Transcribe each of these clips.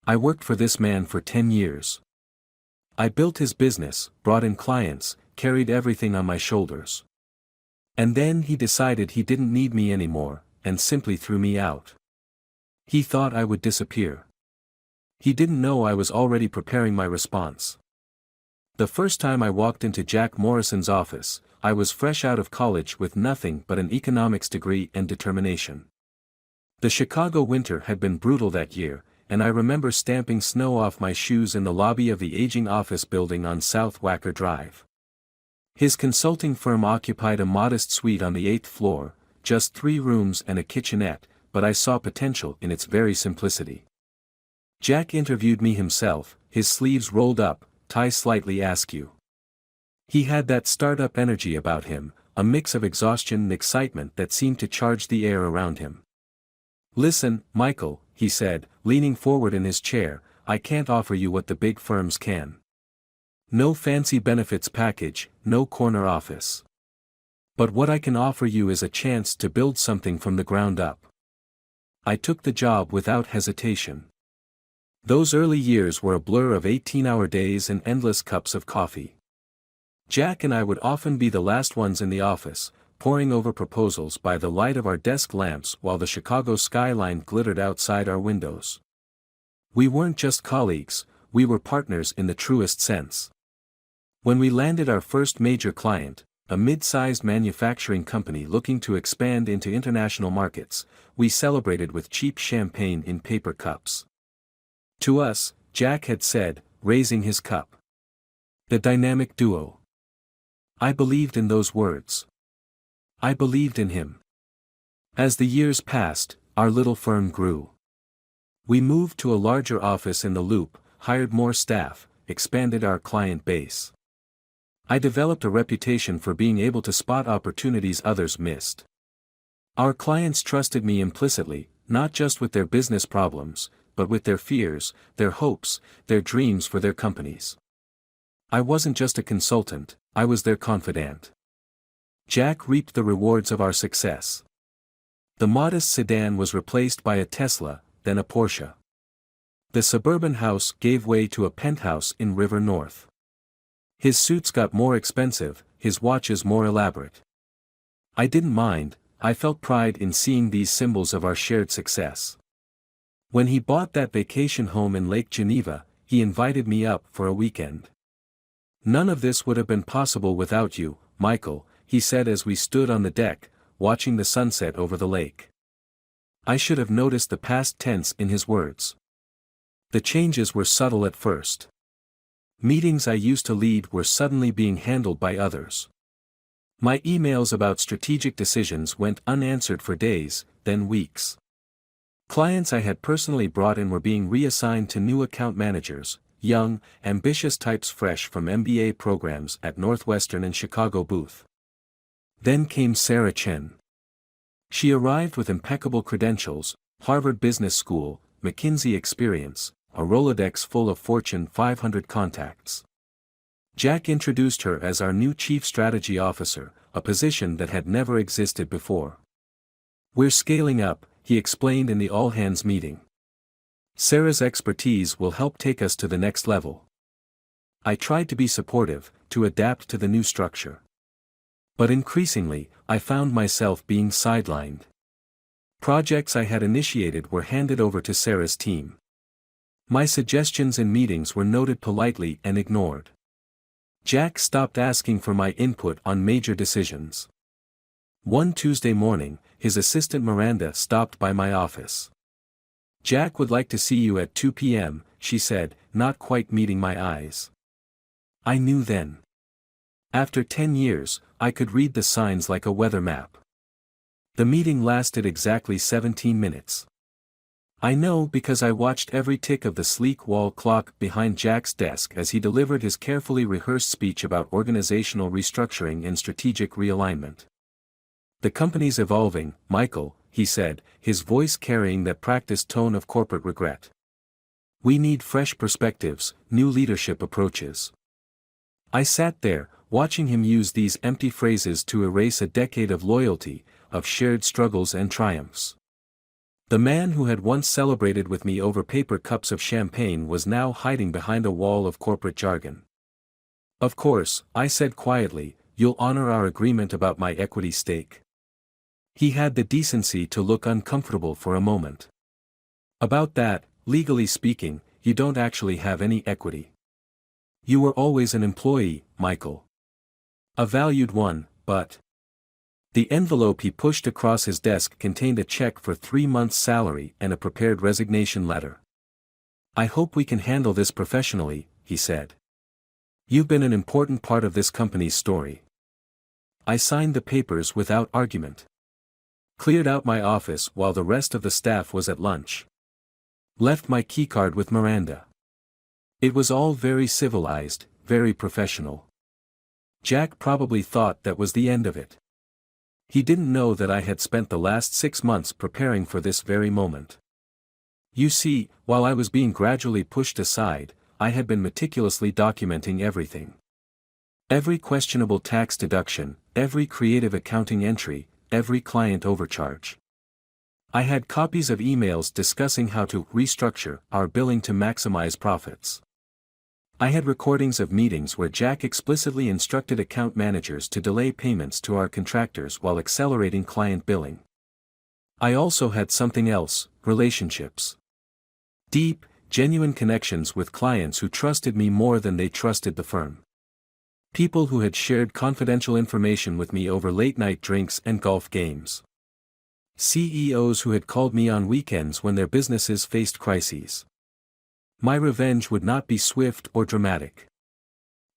I worked for this man for 10 years. I built his business, brought in clients, carried everything on my shoulders. And then he decided he didn't need me anymore, and simply threw me out. He thought I would disappear. He didn't know I was already preparing my response. The first time I walked into Jack Morrison's office, I was fresh out of college with nothing but an economics degree and determination. The Chicago winter had been brutal that year, and I remember stamping snow off my shoes in the lobby of the aging office building on South Wacker Drive. His consulting firm occupied a modest suite on the 8th floor, just 3 rooms and a kitchenette, but I saw potential in its very simplicity. Jack interviewed me himself, his sleeves rolled up, tie slightly askew. He had that startup energy about him, a mix of exhaustion and excitement that seemed to charge the air around him. "Listen, Michael," he said, leaning forward in his chair, "I can't offer you what the big firms can. No fancy benefits package, no corner office. But what I can offer you is a chance to build something from the ground up." I took the job without hesitation. Those early years were a blur of 18-hour days and endless cups of coffee. Jack and I would often be the last ones in the office, poring over proposals by the light of our desk lamps while the Chicago skyline glittered outside our windows. We weren't just colleagues, we were partners in the truest sense. When we landed our first major client, a mid-sized manufacturing company looking to expand into international markets, we celebrated with cheap champagne in paper cups. To us, Jack had said, raising his cup. The dynamic duo. I believed in those words. I believed in him. As the years passed, our little firm grew. We moved to a larger office in the Loop, hired more staff, expanded our client base. I developed a reputation for being able to spot opportunities others missed. Our clients trusted me implicitly, not just with their business problems, but with their fears, their hopes, their dreams for their companies. I wasn't just a consultant, I was their confidant. Jack reaped the rewards of our success. The modest sedan was replaced by a Tesla, then a Porsche. The suburban house gave way to a penthouse in River North. His suits got more expensive, his watches more elaborate. I didn't mind, I felt pride in seeing these symbols of our shared success. When he bought that vacation home in Lake Geneva, he invited me up for a weekend. "None of this would have been possible without you, Michael," he said as we stood on the deck, watching the sunset over the lake. I should have noticed the past tense in his words. The changes were subtle at first. Meetings I used to lead were suddenly being handled by others. My emails about strategic decisions went unanswered for days, then weeks. Clients I had personally brought in were being reassigned to new account managers, young, ambitious types fresh from MBA programs at Northwestern and Chicago Booth. Then came Sarah Chen. She arrived with impeccable credentials, Harvard Business School, McKinsey experience, a Rolodex full of Fortune 500 contacts. Jack introduced her as our new Chief Strategy Officer, a position that had never existed before. "We're scaling up," he explained in the all-hands meeting. "Sarah's expertise will help take us to the next level." I tried to be supportive, to adapt to the new structure. But increasingly, I found myself being sidelined. Projects I had initiated were handed over to Sarah's team. My suggestions in meetings were noted politely and ignored. Jack stopped asking for my input on major decisions. One Tuesday morning, his assistant Miranda stopped by my office. "Jack would like to see you at 2 p.m., she said, not quite meeting my eyes. I knew then. After 10 years, I could read the signs like a weather map. The meeting lasted exactly 17 minutes. I know because I watched every tick of the sleek wall clock behind Jack's desk as he delivered his carefully rehearsed speech about organizational restructuring and strategic realignment. "The company's evolving, Michael," he said, his voice carrying that practiced tone of corporate regret. "We need fresh perspectives, new leadership approaches." I sat there, watching him use these empty phrases to erase a decade of loyalty, of shared struggles and triumphs. The man who had once celebrated with me over paper cups of champagne was now hiding behind a wall of corporate jargon. "Of course," I said quietly, "you'll honor our agreement about my equity stake." He had the decency to look uncomfortable for a moment. "About that, legally speaking, you don't actually have any equity. You were always an employee, Michael. A valued one, but—" The envelope he pushed across his desk contained a check for 3 months' salary and a prepared resignation letter. "I hope we can handle this professionally," he said. "You've been an important part of this company's story." I signed the papers without argument. Cleared out my office while the rest of the staff was at lunch. Left my keycard with Miranda. It was all very civilized, very professional. Jack probably thought that was the end of it. He didn't know that I had spent the last 6 months preparing for this very moment. You see, while I was being gradually pushed aside, I had been meticulously documenting everything. Every questionable tax deduction, every creative accounting entry, every client overcharge. I had copies of emails discussing how to restructure our billing to maximize profits. I had recordings of meetings where Jack explicitly instructed account managers to delay payments to our contractors while accelerating client billing. I also had something else: relationships. Deep, genuine connections with clients who trusted me more than they trusted the firm. People who had shared confidential information with me over late-night drinks and golf games. CEOs who had called me on weekends when their businesses faced crises. My revenge would not be swift or dramatic.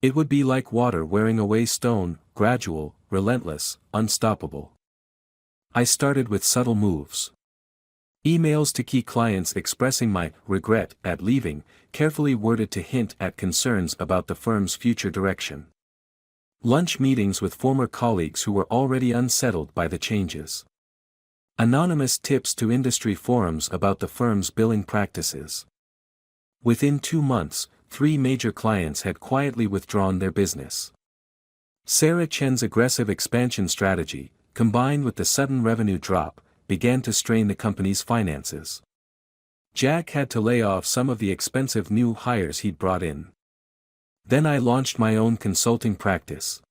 It would be like water wearing away stone, gradual, relentless, unstoppable. I started with subtle moves. Emails to key clients expressing my regret at leaving, carefully worded to hint at concerns about the firm's future direction. Lunch meetings with former colleagues who were already unsettled by the changes. Anonymous tips to industry forums about the firm's billing practices. Within 2 months, 3 major clients had quietly withdrawn their business. Sarah Chen's aggressive expansion strategy, combined with the sudden revenue drop, began to strain the company's finances. Jack had to lay off some of the expensive new hires he'd brought in. Then I launched my own consulting practice.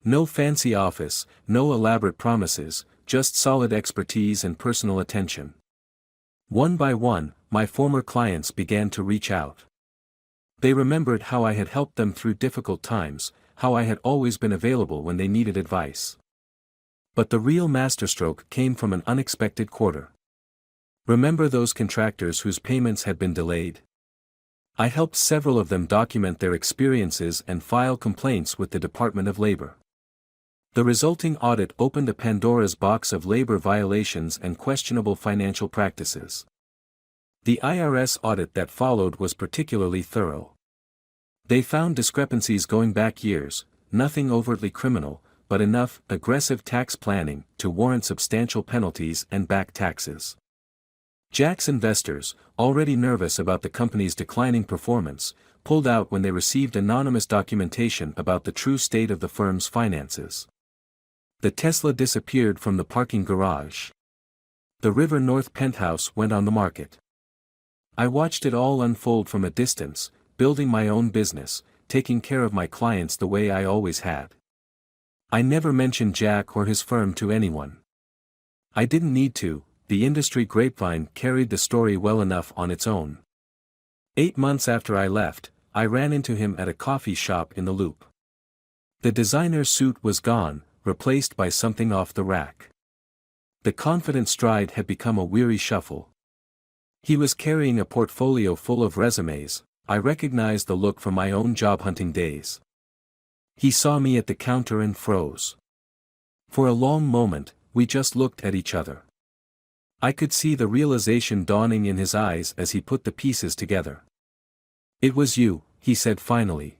No fancy office, no elaborate promises, just solid expertise and personal attention. One by one, my former clients began to reach out. They remembered how I had helped them through difficult times, how I had always been available when they needed advice. But the real masterstroke came from an unexpected quarter. Remember those contractors whose payments had been delayed? I helped several of them document their experiences and file complaints with the Department of Labor. The resulting audit opened a Pandora's box of labor violations and questionable financial practices. The IRS audit that followed was particularly thorough. They found discrepancies going back years, nothing overtly criminal, but enough aggressive tax planning to warrant substantial penalties and back taxes. Jack's investors, already nervous about the company's declining performance, pulled out when they received anonymous documentation about the true state of the firm's finances. The Tesla disappeared from the parking garage. The River North penthouse went on the market. I watched it all unfold from a distance, building my own business, taking care of my clients the way I always had. I never mentioned Jack or his firm to anyone. I didn't need to, the industry grapevine carried the story well enough on its own. 8 months after I left, I ran into him at a coffee shop in the Loop. The designer suit was gone, replaced by something off the rack. The confident stride had become a weary shuffle. He was carrying a portfolio full of resumes. I recognized the look from my own job-hunting days. He saw me at the counter and froze. For a long moment, we just looked at each other. I could see the realization dawning in his eyes as he put the pieces together. "It was you," he said finally.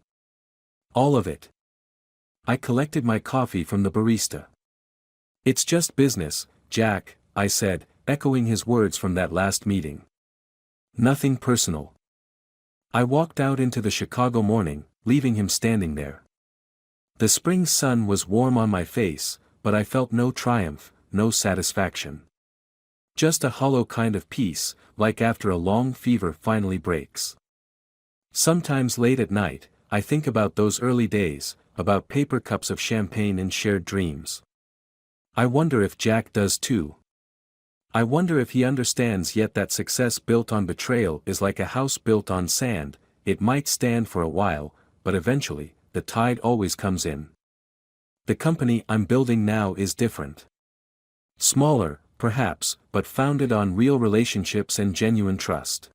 "All of it." I collected my coffee from the barista. "It's just business, Jack," I said, echoing his words from that last meeting. "Nothing personal." I walked out into the Chicago morning, leaving him standing there. The spring sun was warm on my face, but I felt no triumph, no satisfaction. Just a hollow kind of peace, like after a long fever finally breaks. Sometimes late at night, I think about those early days, about paper cups of champagne and shared dreams. I wonder if Jack does too. I wonder if he understands yet that success built on betrayal is like a house built on sand. It might stand for a while, but eventually, the tide always comes in. The company I'm building now is different. Smaller, perhaps, but founded on real relationships and genuine trust.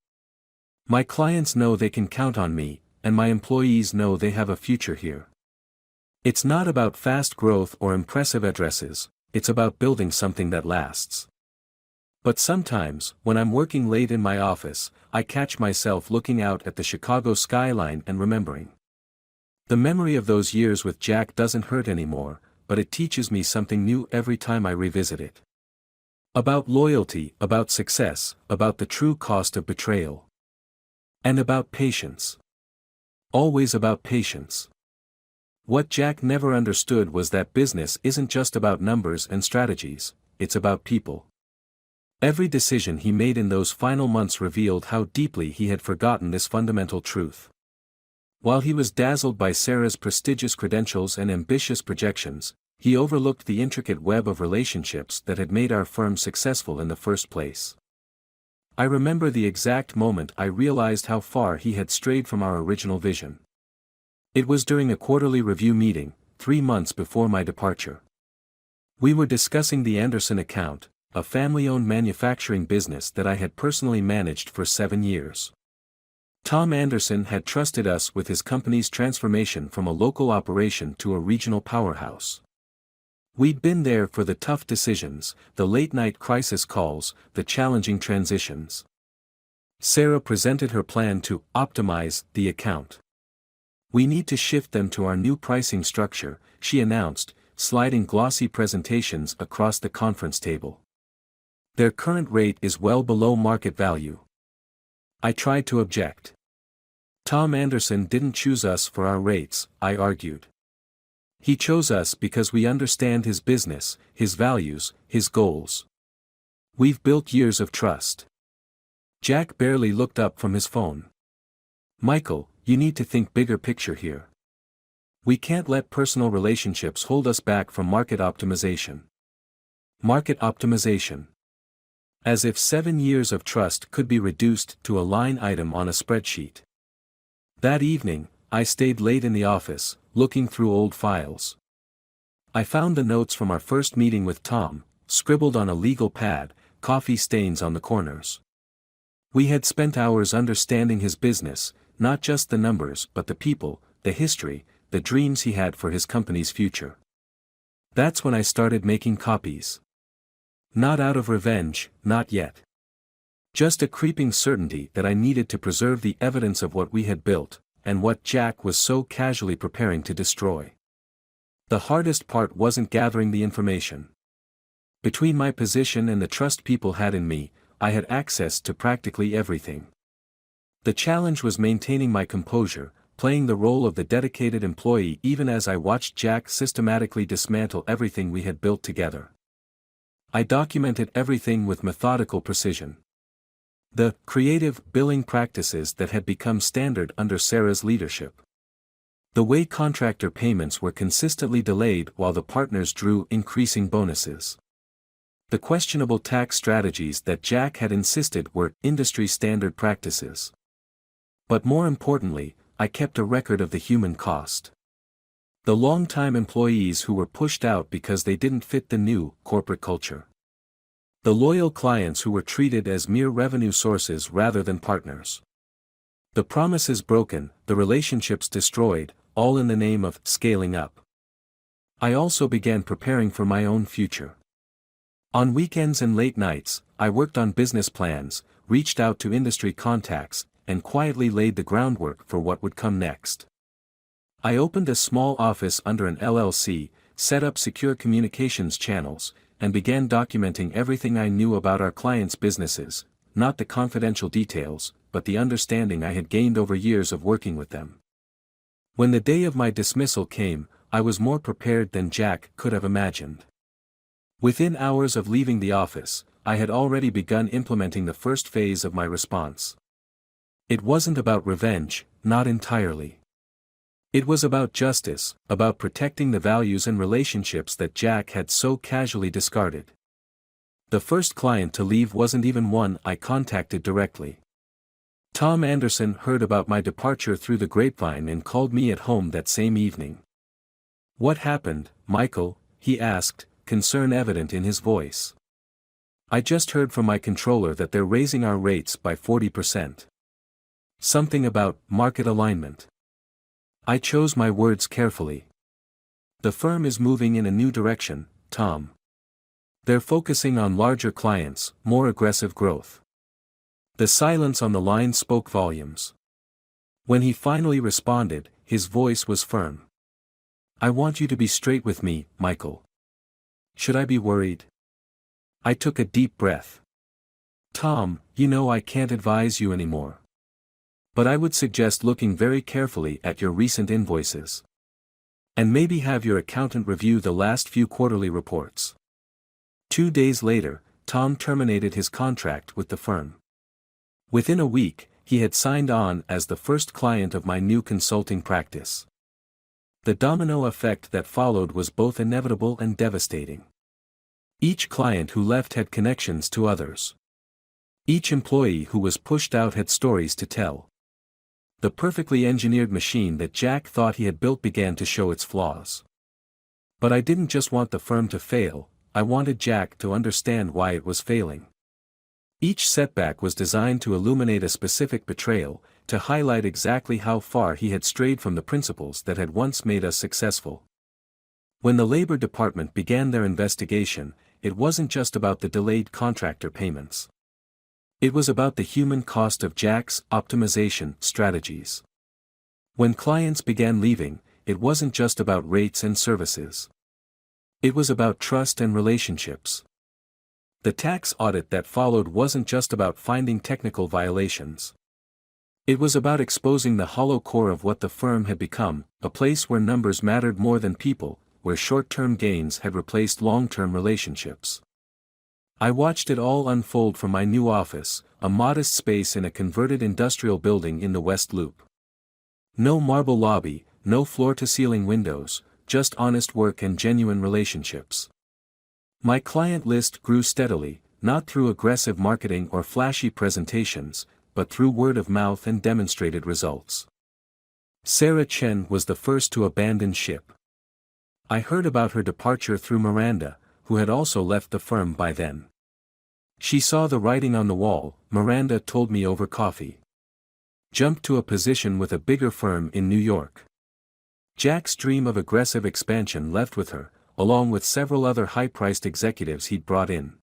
My clients know they can count on me, and my employees know they have a future here. It's not about fast growth or impressive addresses, it's about building something that lasts. But sometimes, when I'm working late in my office, I catch myself looking out at the Chicago skyline and remembering. The memory of those years with Jack doesn't hurt anymore, but it teaches me something new every time I revisit it. About loyalty, about success, about the true cost of betrayal. And about patience. Always about patience. What Jack never understood was that business isn't just about numbers and strategies, it's about people. Every decision he made in those final months revealed how deeply he had forgotten this fundamental truth. While he was dazzled by Sarah's prestigious credentials and ambitious projections, he overlooked the intricate web of relationships that had made our firm successful in the first place. I remember the exact moment I realized how far he had strayed from our original vision. It was during a quarterly review meeting, 3 months before my departure. We were discussing the Anderson account, a family-owned manufacturing business that I had personally managed for 7 years. Tom Anderson had trusted us with his company's transformation from a local operation to a regional powerhouse. We'd been there for the tough decisions, the late-night crisis calls, the challenging transitions. Sarah presented her plan to optimize the account. "We need to shift them to our new pricing structure," she announced, sliding glossy presentations across the conference table. "Their current rate is well below market value." I tried to object. "Tom Anderson didn't choose us for our rates," I argued. "He chose us because we understand his business, his values, his goals. We've built years of trust." Jack barely looked up from his phone. "Michael, you need to think bigger picture here. We can't let personal relationships hold us back from market optimization." Market optimization. As if 7 years of trust could be reduced to a line item on a spreadsheet. That evening, I stayed late in the office, looking through old files. I found the notes from our first meeting with Tom, scribbled on a legal pad, coffee stains on the corners. We had spent hours understanding his business, not just the numbers but the people, the history, the dreams he had for his company's future. That's when I started making copies. Not out of revenge, not yet. Just a creeping certainty that I needed to preserve the evidence of what we had built, and what Jack was so casually preparing to destroy. The hardest part wasn't gathering the information. Between my position and the trust people had in me, I had access to practically everything. The challenge was maintaining my composure, playing the role of the dedicated employee even as I watched Jack systematically dismantle everything we had built together. I documented everything with methodical precision. The creative billing practices that had become standard under Sarah's leadership. The way contractor payments were consistently delayed while the partners drew increasing bonuses. The questionable tax strategies that Jack had insisted were industry standard practices. But more importantly, I kept a record of the human cost. The long-time employees who were pushed out because they didn't fit the new corporate culture. The loyal clients who were treated as mere revenue sources rather than partners. The promises broken, the relationships destroyed, all in the name of scaling up. I also began preparing for my own future. On weekends and late nights, I worked on business plans, reached out to industry contacts, and quietly laid the groundwork for what would come next. I opened a small office under an LLC, set up secure communications channels, and began documenting everything I knew about our clients' businesses, not the confidential details, but the understanding I had gained over years of working with them. When the day of my dismissal came, I was more prepared than Jack could have imagined. Within hours of leaving the office, I had already begun implementing the first phase of my response. It wasn't about revenge, not entirely. It was about justice, about protecting the values and relationships that Jack had so casually discarded. The first client to leave wasn't even one I contacted directly. Tom Anderson heard about my departure through the grapevine and called me at home that same evening. "What happened, Michael?" he asked, concern evident in his voice. "I just heard from my controller that they're raising our rates by 40%. Something about market alignment." I chose my words carefully. "The firm is moving in a new direction, Tom. They're focusing on larger clients, more aggressive growth." The silence on the line spoke volumes. When he finally responded, his voice was firm. "I want you to be straight with me, Michael. Should I be worried?" I took a deep breath. "Tom, you know I can't advise you anymore. But I would suggest looking very carefully at your recent invoices. And maybe have your accountant review the last few quarterly reports." 2 days later, Tom terminated his contract with the firm. Within a week, he had signed on as the first client of my new consulting practice. The domino effect that followed was both inevitable and devastating. Each client who left had connections to others. Each employee who was pushed out had stories to tell. The perfectly engineered machine that Jack thought he had built began to show its flaws. But I didn't just want the firm to fail, I wanted Jack to understand why it was failing. Each setback was designed to illuminate a specific betrayal, to highlight exactly how far he had strayed from the principles that had once made us successful. When the Labor Department began their investigation, it wasn't just about the delayed contractor payments. It was about the human cost of Jack's optimization strategies. When clients began leaving, it wasn't just about rates and services. It was about trust and relationships. The tax audit that followed wasn't just about finding technical violations. It was about exposing the hollow core of what the firm had become, a place where numbers mattered more than people, where short-term gains had replaced long-term relationships. I watched it all unfold from my new office, a modest space in a converted industrial building in the West Loop. No marble lobby, no floor-to-ceiling windows, just honest work and genuine relationships. My client list grew steadily, not through aggressive marketing or flashy presentations, but through word of mouth and demonstrated results. Sarah Chen was the first to abandon ship. I heard about her departure through Miranda, who had also left the firm by then. She saw the writing on the wall, Miranda told me over coffee. Jumped to a position with a bigger firm in New York. Jack's dream of aggressive expansion left with her, along with several other high-priced executives he'd brought in.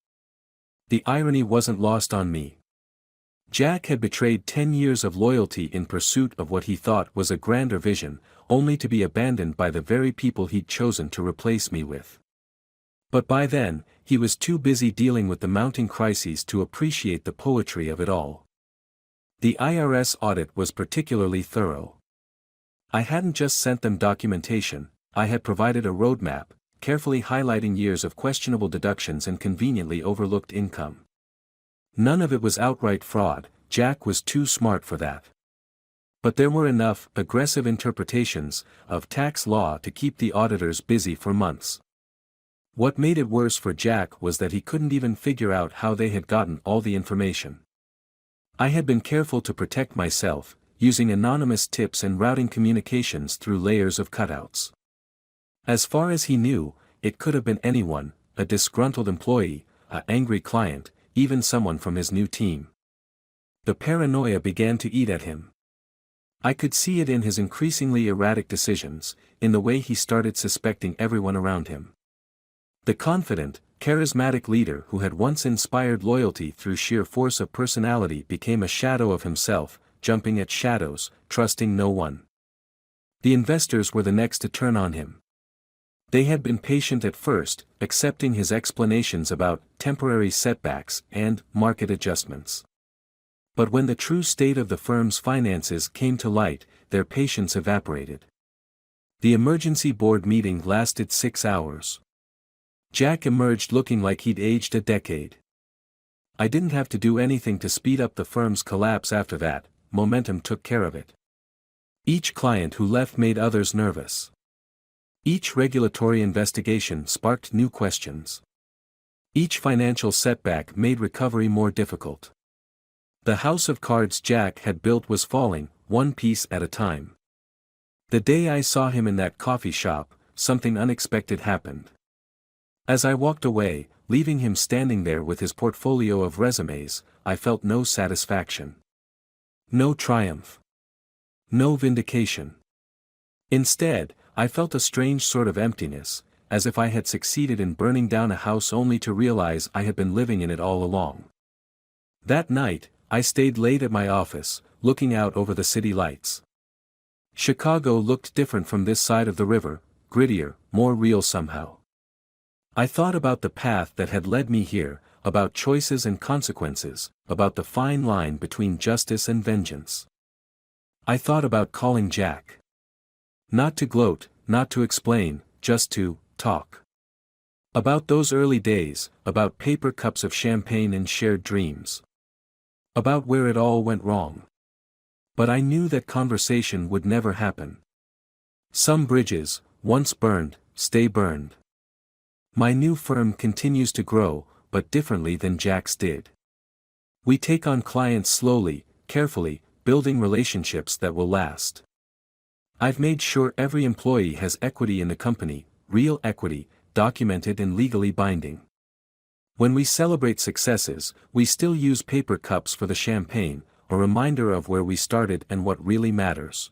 The irony wasn't lost on me. Jack had betrayed 10 years of loyalty in pursuit of what he thought was a grander vision, only to be abandoned by the very people he'd chosen to replace me with. But by then, he was too busy dealing with the mounting crises to appreciate the poetry of it all. The IRS audit was particularly thorough. I hadn't just sent them documentation, I had provided a roadmap, carefully highlighting years of questionable deductions and conveniently overlooked income. None of it was outright fraud, Jack was too smart for that. But there were enough aggressive interpretations of tax law to keep the auditors busy for months. What made it worse for Jack was that he couldn't even figure out how they had gotten all the information. I had been careful to protect myself, using anonymous tips and routing communications through layers of cutouts. As far as he knew, it could have been anyone, a disgruntled employee, an angry client, even someone from his new team. The paranoia began to eat at him. I could see it in his increasingly erratic decisions, in the way he started suspecting everyone around him. The confident, charismatic leader who had once inspired loyalty through sheer force of personality became a shadow of himself, jumping at shadows, trusting no one. The investors were the next to turn on him. They had been patient at first, accepting his explanations about temporary setbacks and market adjustments. But when the true state of the firm's finances came to light, their patience evaporated. The emergency board meeting lasted 6 hours. Jack emerged looking like he'd aged a decade. I didn't have to do anything to speed up the firm's collapse after that, momentum took care of it. Each client who left made others nervous. Each regulatory investigation sparked new questions. Each financial setback made recovery more difficult. The house of cards Jack had built was falling, one piece at a time. The day I saw him in that coffee shop, something unexpected happened. As I walked away, leaving him standing there with his portfolio of resumes, I felt no satisfaction. No triumph. No vindication. Instead, I felt a strange sort of emptiness, as if I had succeeded in burning down a house only to realize I had been living in it all along. That night, I stayed late at my office, looking out over the city lights. Chicago looked different from this side of the river, grittier, more real somehow. I thought about the path that had led me here, about choices and consequences, about the fine line between justice and vengeance. I thought about calling Jack. Not to gloat, not to explain, just to talk. About those early days, about paper cups of champagne and shared dreams. About where it all went wrong. But I knew that conversation would never happen. Some bridges, once burned, stay burned. My new firm continues to grow, but differently than Jack's did. We take on clients slowly, carefully, building relationships that will last. I've made sure every employee has equity in the company, real equity, documented and legally binding. When we celebrate successes, we still use paper cups for the champagne, a reminder of where we started and what really matters.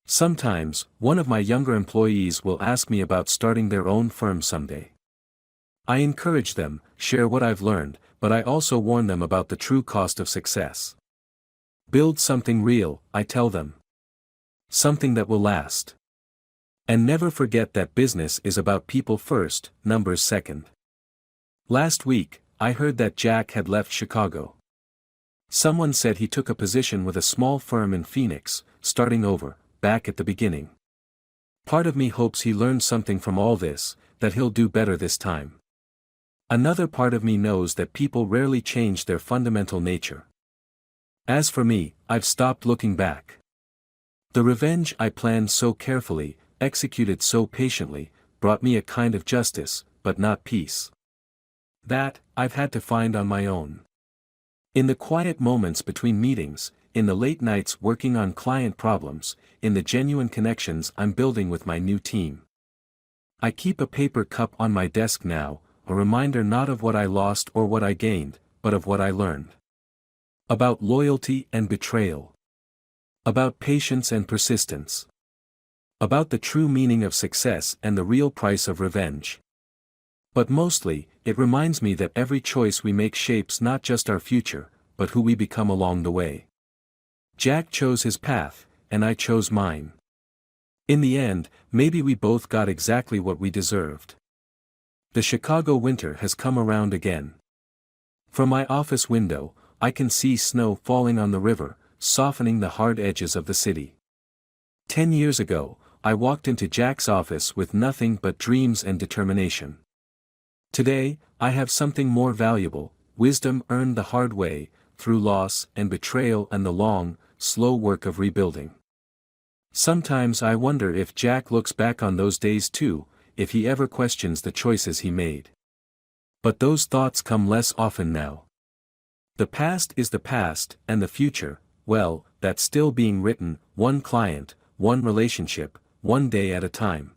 Sometimes, one of my younger employees will ask me about starting their own firm someday. I encourage them, share what I've learned, but I also warn them about the true cost of success. Build something real, I tell them. Something that will last. And never forget that business is about people first, numbers second. Last week, I heard that Jack had left Chicago. Someone said he took a position with a small firm in Phoenix, starting over, back at the beginning. Part of me hopes he learned something from all this, that he'll do better this time. Another part of me knows that people rarely change their fundamental nature. As for me, I've stopped looking back. The revenge I planned so carefully, executed so patiently, brought me a kind of justice, but not peace. That, I've had to find on my own. In the quiet moments between meetings, in the late nights working on client problems, in the genuine connections I'm building with my new team. I keep a paper cup on my desk now, a reminder not of what I lost or what I gained, but of what I learned. About loyalty and betrayal. About patience and persistence. About the true meaning of success and the real price of revenge. But mostly, it reminds me that every choice we make shapes not just our future, but who we become along the way. Jack chose his path, and I chose mine. In the end, maybe we both got exactly what we deserved. The Chicago winter has come around again. From my office window, I can see snow falling on the river, softening the hard edges of the city. 10 years ago, I walked into Jack's office with nothing but dreams and determination. Today, I have something more valuable, wisdom earned the hard way, through loss and betrayal and the long, slow work of rebuilding. Sometimes I wonder if Jack looks back on those days too, if he ever questions the choices he made. But those thoughts come less often now. The past is the past, and the future, well, that's still being written, one client, one relationship, one day at a time.